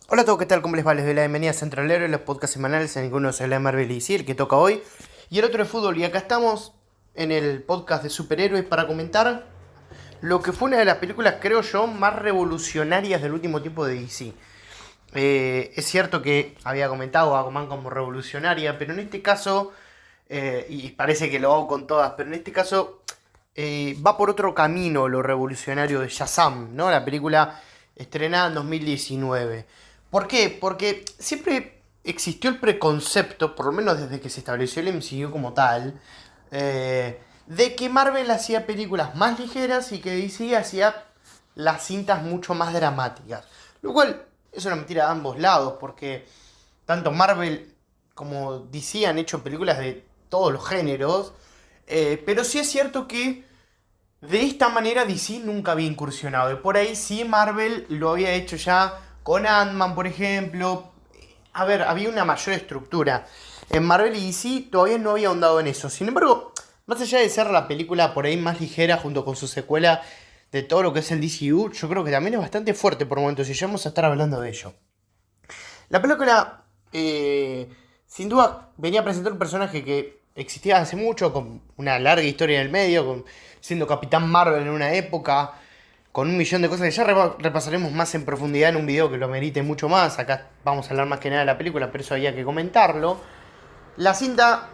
Hola a todos, ¿qué tal? ¿Cómo les va? Les doy la bienvenida a Central Héroe, los podcasts semanales en el que uno se habla de Marvel y DC, el que toca hoy, y el otro de fútbol. Y acá estamos en el podcast de superhéroes para comentar lo que fue una de las películas, creo yo, más revolucionarias del último tiempo de DC. Es cierto que había comentado a Aquaman como revolucionaria, pero en este caso, y parece que lo hago con todas, pero en este caso va por otro camino lo revolucionario de Shazam, ¿no? La película estrenada en 2019. ¿Por qué? Porque siempre existió el preconcepto, por lo menos desde que se estableció el MCU como tal, de que Marvel hacía películas más ligeras y que DC hacía las cintas mucho más dramáticas. Lo cual es una mentira de ambos lados, porque tanto Marvel como DC han hecho películas de todos los géneros, pero sí es cierto que de esta manera DC nunca había incursionado. Y por ahí sí Marvel lo había hecho ya con Ant-Man, por ejemplo. A ver, había una mayor estructura. En Marvel y DC todavía no había ahondado en eso. Sin embargo, más allá de ser la película por ahí más ligera junto con su secuela de todo lo que es el DCU, yo creo que también es bastante fuerte por momentos y ya vamos a estar hablando de ello. La película, sin duda, venía a presentar un personaje que existía hace mucho, con una larga historia en el medio, siendo Capitán Marvel en una época, con un millón de cosas que ya repasaremos más en profundidad en un video que lo merite mucho más. Acá vamos a hablar más que nada de la película, pero eso había que comentarlo. La cinta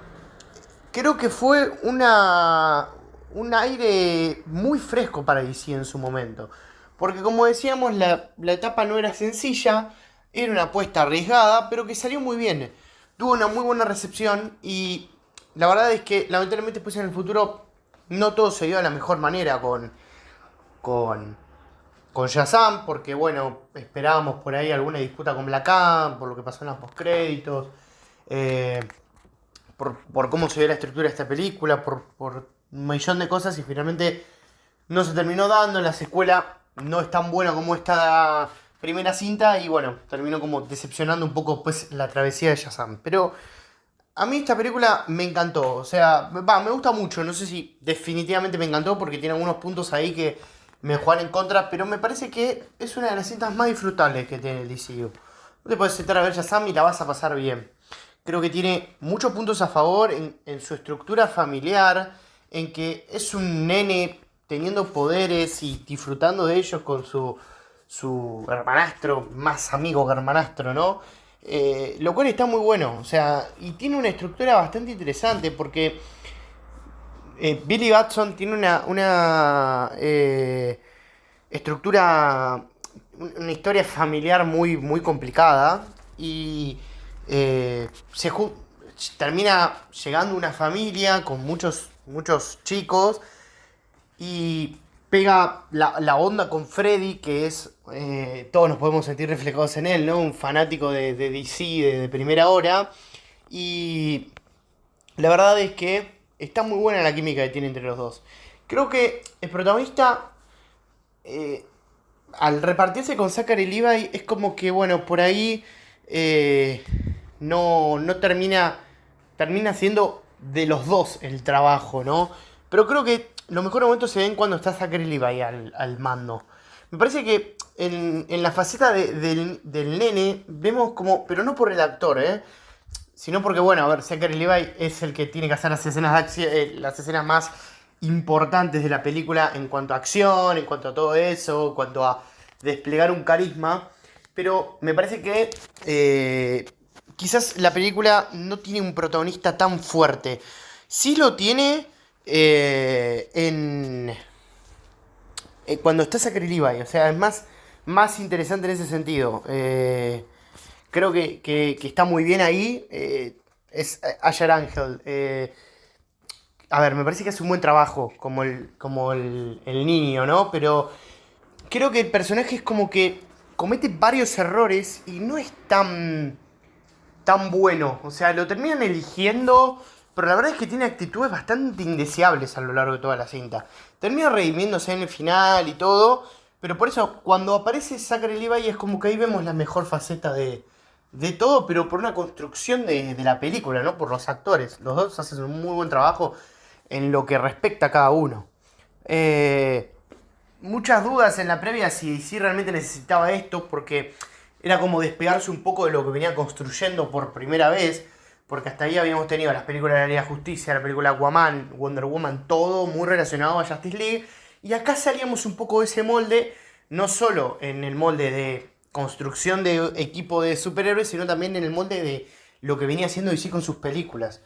creo que fue un aire muy fresco para DC en su momento. Porque como decíamos, la etapa no era sencilla, era una apuesta arriesgada, pero que salió muy bien. Tuvo una muy buena recepción y la verdad es que lamentablemente después en el futuro no todo se dio de la mejor manera con, con Shazam, porque bueno, esperábamos por ahí alguna disputa con Black Adam, por lo que pasó en los postcréditos. Eh, por cómo se ve la estructura de esta película, por un millón de cosas y finalmente no se terminó dando. La secuela no es tan buena como esta primera cinta y bueno, terminó como decepcionando un poco pues la travesía de Shazam. Pero a mí esta película me encantó, o sea, me gusta mucho, no sé si definitivamente me encantó porque tiene algunos puntos ahí que me juegan en contra, pero me parece que es una de las cintas más disfrutables que tiene el DCU. No te puedes sentar a ver Shazam y la vas a pasar bien. Creo que tiene muchos puntos a favor en su estructura familiar, en que es un nene teniendo poderes y disfrutando de ellos con su hermanastro, más amigo que hermanastro, ¿no? Lo cual está muy bueno, o sea, y tiene una estructura bastante interesante porque Billy Batson tiene una estructura, una historia familiar muy complicada y se termina llegando una familia con muchos chicos y pega la onda con Freddy, que es, todos nos podemos sentir reflejados en él, ¿no? Un fanático de DC de primera hora. Y la verdad es que está muy buena la química que tiene entre los dos. Creo que el protagonista, eh, al repartirse con Zachary Levi, es como que, bueno, por ahí eh, no termina siendo de los dos el trabajo, ¿no? Pero creo que los mejores momentos se ven cuando está Zachary Levi al mando. Me parece que en la faceta del nene vemos como, pero no por el actor, sino porque, bueno, a ver, Zachary Levi es el que tiene que hacer las escenas de acción, las escenas más importantes de la película en cuanto a acción, en cuanto a todo eso, en cuanto a desplegar un carisma. Pero me parece que quizás la película no tiene un protagonista tan fuerte. Sí lo tiene cuando está Zachary Levi. O sea, es más interesante en ese sentido. Creo que está muy bien ahí. Es Asher Angel. A ver, me parece que hace un buen trabajo como el niño, ¿no? Pero creo que el personaje es como que comete varios errores y no es tan bueno. O sea, lo terminan eligiendo, pero la verdad es que tiene actitudes bastante indeseables a lo largo de toda la cinta. Termina redimiéndose en el final y todo, pero por eso cuando aparece Zachary Levi es como que ahí vemos la mejor faceta de todo, pero por una construcción de la película, ¿no? Por los actores. Los dos hacen un muy buen trabajo en lo que respecta a cada uno. Muchas dudas en la previa si realmente necesitaba esto, porque era como despegarse un poco de lo que venía construyendo por primera vez, porque hasta ahí habíamos tenido las películas de la Liga de Justicia, la película Aquaman, Wonder Woman, todo muy relacionado a Justice League, y acá salíamos un poco de ese molde, no solo en el molde de construcción de equipo de superhéroes, sino también en el molde de lo que venía haciendo DC con sus películas.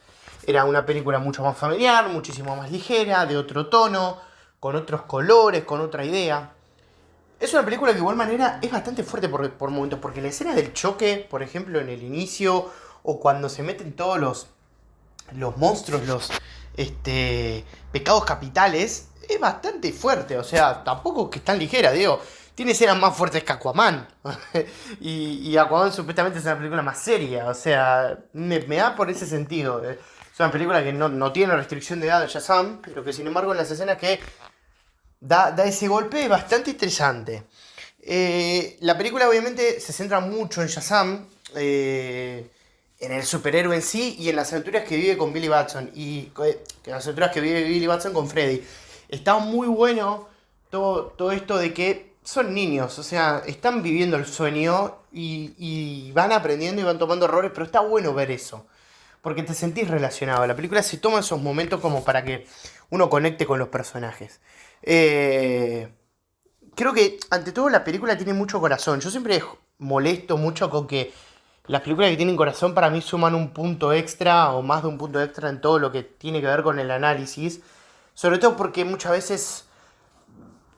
Era una película mucho más familiar, muchísimo más ligera, de otro tono, con otros colores, con otra idea. Es una película que de igual manera es bastante fuerte por momentos, porque la escena del choque, por ejemplo, en el inicio, o cuando se meten todos los monstruos, los pecados capitales, es bastante fuerte. O sea, tampoco que es tan ligera, digo. Tiene escenas más fuertes que Aquaman. y Aquaman supuestamente es una película más seria. O sea, me da por ese sentido. Es una película que no tiene restricción de edad de Shazam, pero que sin embargo en las escenas que da ese golpe bastante interesante. La película obviamente se centra mucho en Shazam, en el superhéroe en sí y en las aventuras que vive con Billy Batson y que las aventuras que vive Billy Batson con Freddy. Está muy bueno todo esto de que son niños, o sea, están viviendo el sueño y van aprendiendo y van tomando errores, pero está bueno ver eso, porque te sentís relacionado. La película se toma esos momentos como para que uno conecte con los personajes. Eh, Creo que ante todo la película tiene mucho corazón. Yo siempre molesto mucho con que las películas que tienen corazón para mí suman un punto extra o más de un punto extra en todo lo que tiene que ver con el análisis. Sobre todo porque muchas veces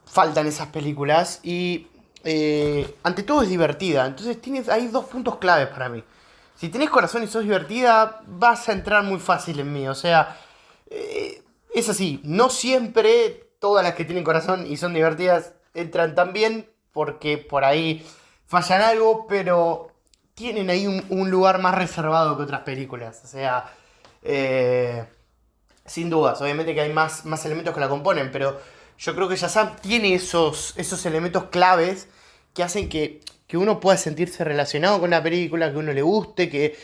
faltan esas películas y ante todo es divertida. Entonces hay dos puntos claves para mí. Si tenés corazón y sos divertida, vas a entrar muy fácil en mí. O sea, es así. No siempre todas las que tienen corazón y son divertidas entran tan bien porque por ahí fallan algo, pero tienen ahí un lugar más reservado que otras películas. O sea, eh, sin dudas, obviamente que hay más elementos que la componen, pero yo creo que Shazam tiene esos elementos claves que hacen que uno pueda sentirse relacionado con la película, que uno le guste, que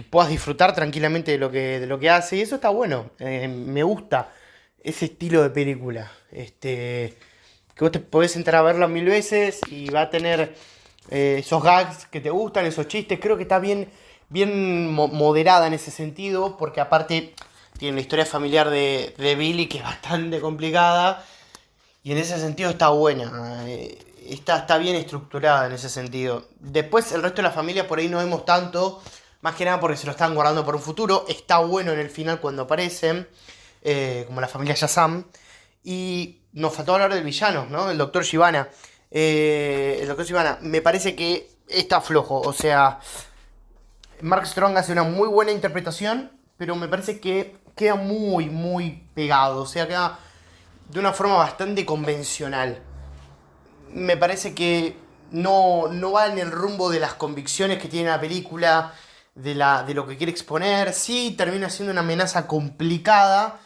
puedas disfrutar tranquilamente de lo que hace. Y eso está bueno. Me gusta ese estilo de película. Que vos te podés sentar a verla 1000 veces y va a tener esos gags que te gustan, esos chistes. Creo que está bien moderada en ese sentido, porque aparte tiene una historia familiar de Billy que es bastante complicada. Y en ese sentido está buena. Está bien estructurada en ese sentido. Después el resto de la familia por ahí no vemos tanto. Más que nada porque se lo están guardando por un futuro. Está bueno en el final cuando aparecen. Como la familia Shazam. Y nos faltó hablar del villano, ¿no? El doctor Sivana. El doctor Sivana me parece que está flojo. O sea, Mark Strong hace una muy buena interpretación. Pero me parece que queda muy pegado. O sea, queda de una forma bastante convencional. Me parece que no va en el rumbo de las convicciones que tiene la película, de lo que quiere exponer. Sí, termina siendo una amenaza complicada,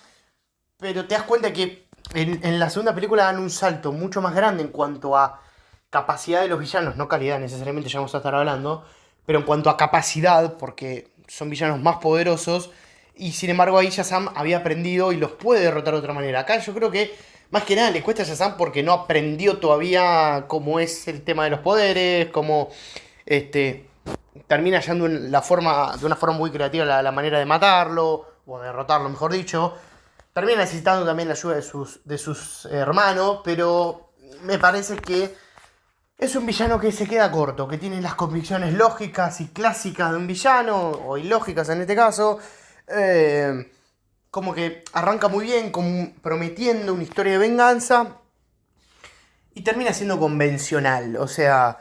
pero te das cuenta que en la segunda película dan un salto mucho más grande en cuanto a capacidad de los villanos, no calidad necesariamente, ya vamos a estar hablando, pero en cuanto a capacidad, porque son villanos más poderosos, y sin embargo ahí Shazam había aprendido y los puede derrotar de otra manera. Acá yo creo que más que nada le cuesta a Shazam porque no aprendió todavía cómo es el tema de los poderes, cómo termina hallando de una forma muy creativa la manera de matarlo, o de derrotarlo mejor dicho. Termina necesitando también la ayuda de sus hermanos, pero me parece que es un villano que se queda corto, que tiene las convicciones lógicas y clásicas de un villano, o ilógicas en este caso. Como que arranca muy bien, prometiendo una historia de venganza, y termina siendo convencional. O sea,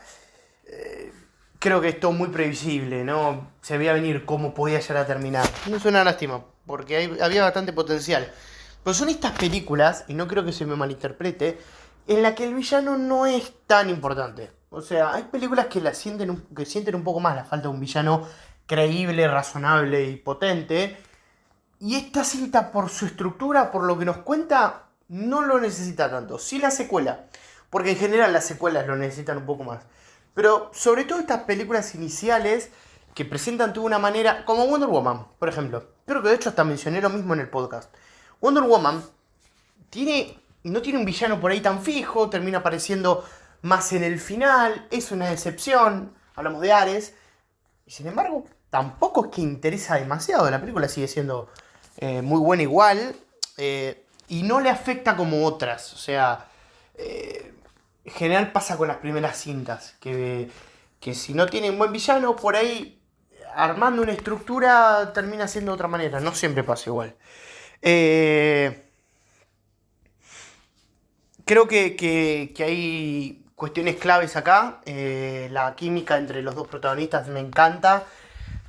creo que es todo muy previsible, ¿no? Se veía venir cómo podía llegar a terminar. No es una lástima, porque había bastante potencial. Pero son estas películas, y no creo que se me malinterprete, en la que el villano no es tan importante. O sea, hay películas que sienten un poco más la falta de un villano creíble, razonable y potente. Y esta cinta, por su estructura, por lo que nos cuenta, no lo necesita tanto. Sí la secuela, porque en general las secuelas lo necesitan un poco más. Pero sobre todo estas películas iniciales que presentan de una manera, como Wonder Woman, por ejemplo. Creo que de hecho hasta mencioné lo mismo en el podcast. Wonder Woman no tiene un villano por ahí tan fijo, termina apareciendo más en el final, es una decepción. hablamos de Ares, y sin embargo, tampoco es que interesa demasiado, la película sigue siendo muy buena igual, y no le afecta como otras, o sea, en general pasa con las primeras cintas, que si no tienen buen villano, por ahí armando una estructura termina siendo de otra manera, no siempre pasa igual. Creo que hay cuestiones claves acá. La química entre los dos protagonistas me encanta.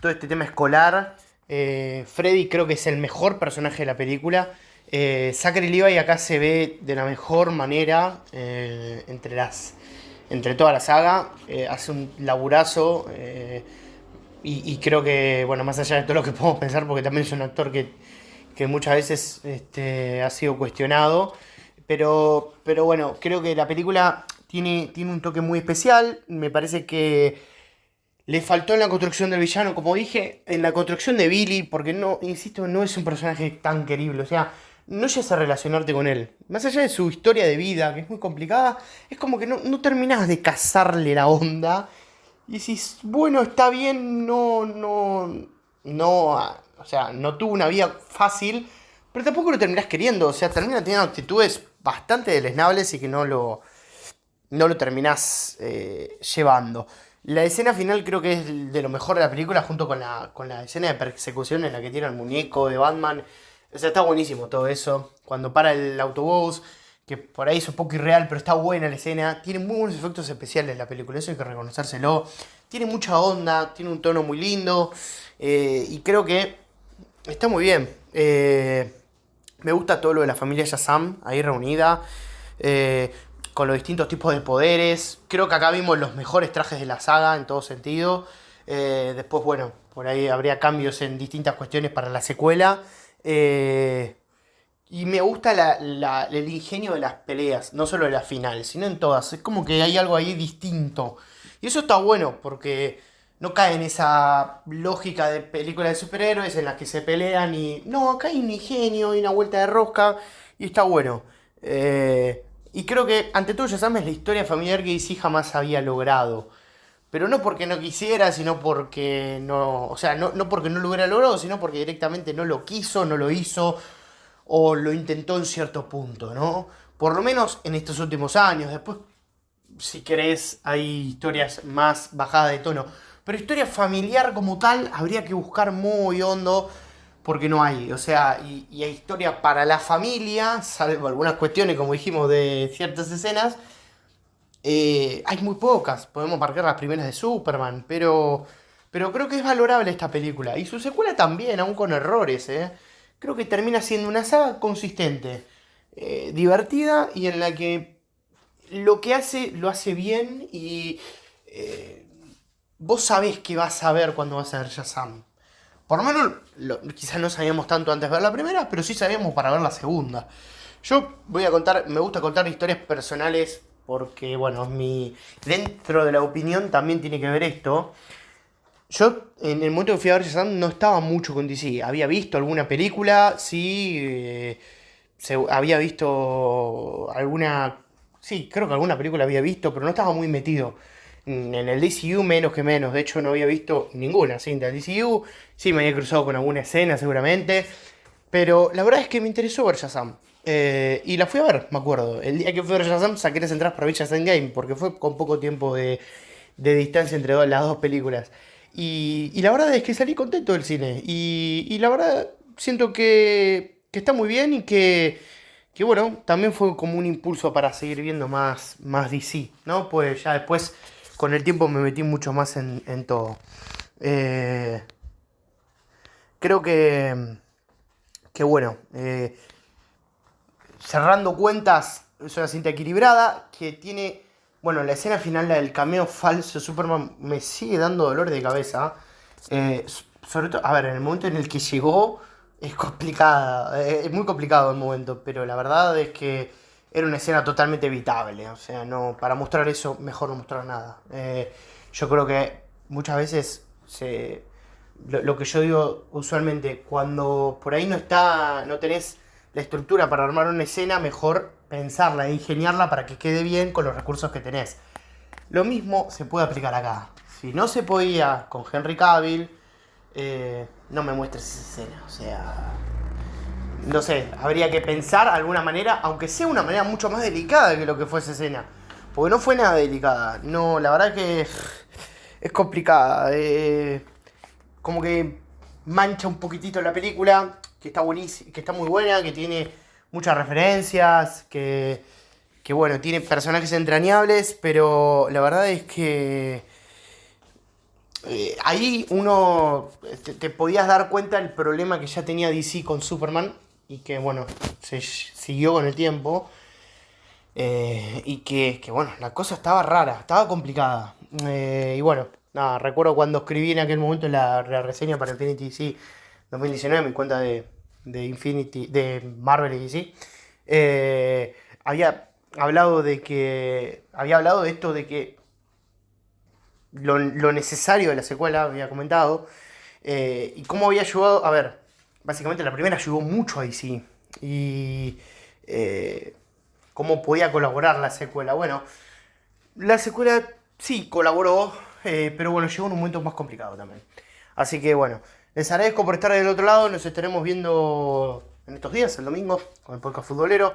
Todo este tema escolar. Freddy creo que es el mejor personaje de la película. Zachary Levi acá se ve de la mejor manera entre toda la saga. Hace un laburazo. Y creo que, bueno, más allá de todo lo que podemos pensar, porque también es un actor que muchas veces ha sido cuestionado. Pero bueno, creo que la película tiene un toque muy especial. Me parece que le faltó en la construcción del villano, como dije, en la construcción de Billy, porque no, insisto, no es un personaje tan querible. O sea, no llegas a relacionarte con él. Más allá de su historia de vida, que es muy complicada, es como que no terminás de cazarle la onda. Y si, bueno, está bien, o sea, no tuvo una vida fácil, pero tampoco lo terminás queriendo. O sea, termina teniendo actitudes bastante deleznables y que no lo terminás llevando. La escena final creo que es de lo mejor de la película, junto con la escena de persecución en la que tiene el muñeco de Batman. O sea, está buenísimo todo eso. Cuando para el autobús, que por ahí es un poco irreal, pero está buena la escena. Tiene muy buenos efectos especiales la película, eso hay que reconocérselo. Tiene mucha onda, tiene un tono muy lindo. Y creo que está muy bien. Me gusta todo lo de la familia Shazam ahí reunida. Con los distintos tipos de poderes. Creo que acá vimos los mejores trajes de la saga en todo sentido. Después, bueno, por ahí habría cambios en distintas cuestiones para la secuela. Y me gusta el ingenio de las peleas, no solo de la final, sino en todas. Es como que hay algo ahí distinto. Y eso está bueno, porque no cae en esa lógica de película de superhéroes en las que se pelean y... No, acá hay un ingenio y una vuelta de rosca y está bueno. Y creo que, ante todo, ya sabes, la historia familiar que DC jamás había logrado. Pero no porque no quisiera, sino porque no... O sea, no porque no lo hubiera logrado, sino porque directamente no lo quiso, no lo hizo o lo intentó en cierto punto, ¿no? Por lo menos en estos últimos años. Después, si querés, hay historias más bajadas de tono. Pero historia familiar como tal, habría que buscar muy hondo, porque no hay. O sea, y hay historia para la familia, salvo algunas cuestiones, como dijimos, de ciertas escenas. Hay muy pocas. Podemos marcar las primeras de Superman, pero creo que es valorable esta película. Y su secuela también, aún con errores, ¿eh? Creo que termina siendo una saga consistente, divertida y en la que lo que hace lo hace bien y eh, vos sabés que vas a ver cuando vas a ver Shazam. Por lo menos quizás no sabíamos tanto antes de ver la primera, pero sí sabíamos para ver la segunda. Yo voy a contar, me gusta contar historias personales porque, bueno, dentro de la opinión también tiene que ver esto. Yo, en el momento que fui a ver Shazam, no estaba mucho con DC. Había visto alguna película, sí. Había visto alguna. Sí, creo que alguna película había visto, pero no estaba muy metido. En el DCU menos que menos. De hecho, no había visto ninguna cinta del DCU. Sí, me había cruzado con alguna escena seguramente. Pero la verdad es que me interesó ver Shazam. Y la fui a ver, me acuerdo. El día que fui a ver Shazam saqué las entradas para ver Shazam Game, porque fue con poco tiempo de distancia entre las dos películas. Y la verdad es que salí contento del cine. Y la verdad siento que está muy bien y que bueno, también fue como un impulso para seguir viendo más DC, ¿no? Pues ya después, con el tiempo me metí mucho más en todo. Eh, Creo que bueno, cerrando cuentas, es una cinta equilibrada que tiene, bueno, la escena final, la del cameo falso de Superman, me sigue dando dolor de cabeza. Sobre todo, a ver, en el momento en el que llegó es complicada, es muy complicado el momento, pero la verdad es que era una escena totalmente evitable. O sea, no, para mostrar eso, mejor no mostrar nada. Yo creo que muchas veces lo que yo digo usualmente, cuando por ahí no tenés la estructura para armar una escena, mejor pensarla e ingeniarla para que quede bien con los recursos que tenés. Lo mismo se puede aplicar acá. si no se podía con Henry Cavill, no me muestres esa escena. O sea, no sé, habría que pensar alguna manera, aunque sea una manera mucho más delicada que lo que fue esa escena. Porque no fue nada delicada. No, la verdad que es complicada. Como que mancha un poquitito la película, que está buenísima, que está muy buena, que tiene muchas referencias, que bueno, tiene personajes entrañables, pero la verdad es que ahí uno te podías dar cuenta del problema que ya tenía DC con Superman y que bueno, se siguió con el tiempo. Y que bueno, la cosa estaba rara, estaba complicada. Y bueno, nada, recuerdo cuando escribí en aquel momento la reseña para Infinity DC 2019, mi cuenta de Marvel y DC. Había hablado de esto de que lo necesario de la secuela, había comentado, y cómo había ayudado, a ver, básicamente la primera ayudó mucho a DC, y cómo podía colaborar la secuela. Bueno, la secuela sí colaboró, pero bueno, llegó en un momento más complicado también. Así que bueno, les agradezco por estar del otro lado, nos estaremos viendo en estos días, el domingo, con el podcast futbolero.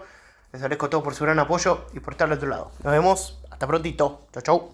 Les agradezco a todos por su gran apoyo y por estar del otro lado. Nos vemos, hasta prontito, chau chau.